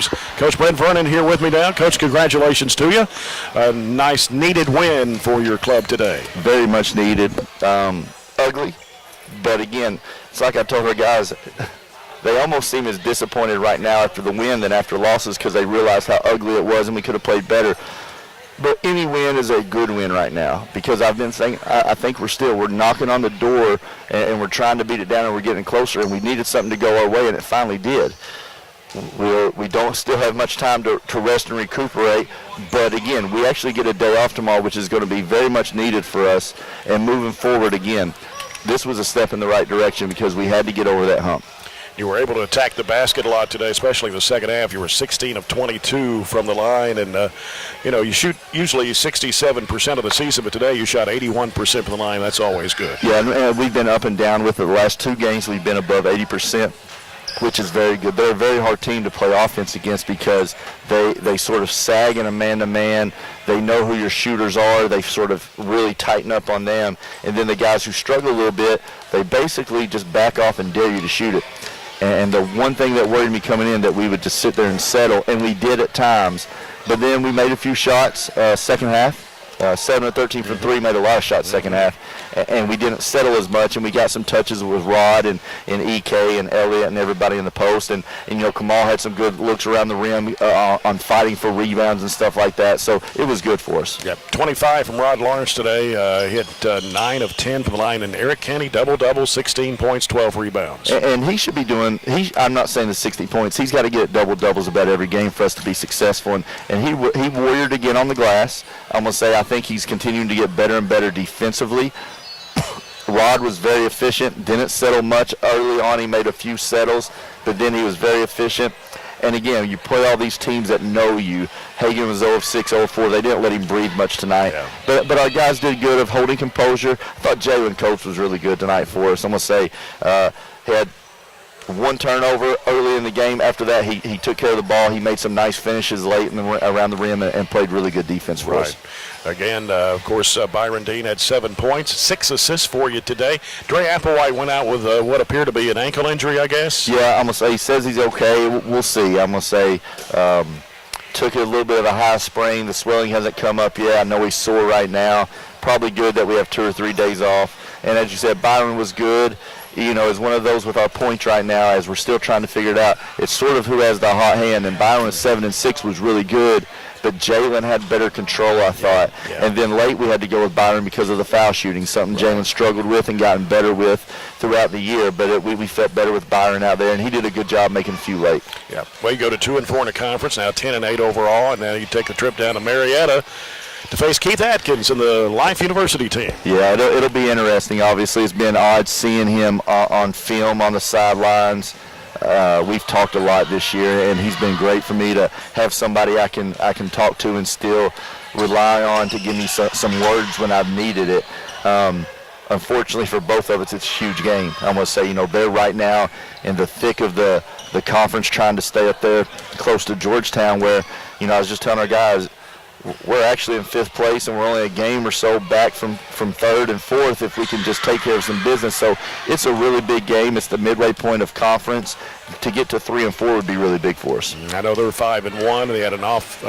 times. Coach Brent Vernon here with me now. Coach, congratulations to you. A nice, needed win for your club today. Very much needed. Ugly, but again, it's like I told our guys, they almost seem as disappointed right now after the win than after losses because they realize how ugly it was and we could have played better. But any win is a good win right now because I've been saying I think we're knocking on the door and we're trying to beat it down and we're getting closer, and we needed something to go our way, and it finally did. We don't still have much time to rest and recuperate, but again, we actually get a day off tomorrow, which is going to be very much needed for us. And moving forward again, this was a step in the right direction because we had to get over that hump. You were able to attack the basket a lot today, especially the second half. You were 16 of 22 from the line, and you shoot usually 67% of the season, but today you shot 81% from the line. That's always good. Yeah, and we've been up and down with it. The last two games we've been above 80%. Which is very good. They're a very hard team to play offense against because they sort of sag in a man-to-man. They know who your shooters are. They sort of really tighten up on them. And then the guys who struggle a little bit, they basically just back off and dare you to shoot it. And the one thing that worried me coming in, that we would just sit there and settle, and we did at times. But then we made a few shots second half. 7 of 13 from 3, made a lot of shots second half, and we didn't settle as much, and we got some touches with Rod and EK and Elliott and everybody in the post, and Kamal had some good looks around the rim on fighting for rebounds and stuff like that, so it was good for us. Yep, 25 from Rod Lawrence today, hit 9 of 10 from the line, and Eric Kenny double-double, 16 points, 12 rebounds. And he should be doing, I'm not saying the 60 points, he's got to get double-doubles about every game for us to be successful, and he warriored again on the glass. I'm going to say I think he's continuing to get better and better defensively. Rod was very efficient, didn't settle much early on. He made a few settles, but then he was very efficient. And again, you play all these teams that know you. Hagan was 0 of 6, 0 of 4. They didn't let him breathe much tonight. Yeah. But our guys did good of holding composure. I thought Jalen Coates was really good tonight for us. I'm going to say he had one turnover early in the game. After that, he took care of the ball. He made some nice finishes late around the rim and played really good defense for us. Again, of course, Byron Dean had 7 points, 6 assists for you today. Dre Applewhite went out with what appeared to be an ankle injury, I guess. Yeah, I'm going to say he says he's okay. We'll see. I'm going to say took a little bit of a high sprain. The swelling hasn't come up yet. I know he's sore right now. Probably good that we have 2 or 3 days off. And as you said, Byron was good. Is one of those with our points right now as we're still trying to figure it out. It's sort of who has the hot hand, and Byron's 7 and 6 was really good, but Jalen had better control, I thought. Yeah. And then late we had to go with Byron because of the foul shooting, something Jalen struggled with and gotten better with throughout the year, but we felt better with Byron out there, and he did a good job making a few late. Yeah, well, you go to 2 and 4 in the conference, now 10 and 8 overall, and now you take the trip down to Marietta to face Keith Atkins and the Life University team. Yeah, it'll be interesting. Obviously, it's been odd seeing him on film on the sidelines. We've talked a lot this year, and he's been great for me to have somebody I can talk to and still rely on to give me some words when I've needed it. Unfortunately for both of us, it's a huge game. I'm going to say, they're right now in the thick of the conference trying to stay up there close to Georgetown where, I was just telling our guys, we're actually in 5th place, and we're only a game or so back from 3rd and 4th if we can just take care of some business. So it's a really big game. It's the midway point of conference. To get to 3 and 4 would be really big for us. I know they're 5 and 1. They had an off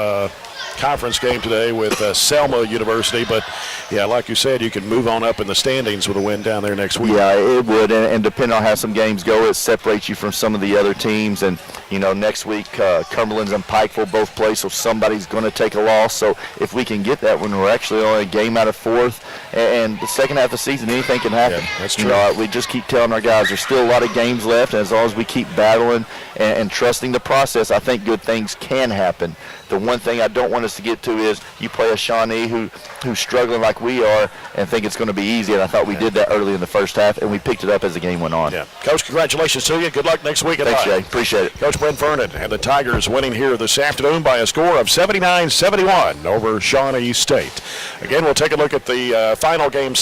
conference game today with Selma University, but yeah, like you said, you can move on up in the standings with a win down there next week. Yeah, it would, and depending on how some games go, it separates you from some of the other teams. And next week Cumberland's and Pikeville both play, so somebody's going to take a loss. So if we can get that one, we're actually only a game out of 4th, and the second half of the season, anything can happen. Yeah, that's true. We just keep telling our guys there's still a lot of games left, and as long as we keep battling and trusting the process, I think good things can happen. The one thing I don't want us to get to is you play a Shawnee who's struggling like we are and think it's going to be easy, and I thought we did that early in the first half, and we picked it up as the game went on. Yeah. Coach, congratulations to you. Good luck next week. Thanks, Jay. Appreciate it. Coach Brent Vernon and the Tigers winning here this afternoon by a score of 79-71 over Shawnee State. Again, we'll take a look at the final game.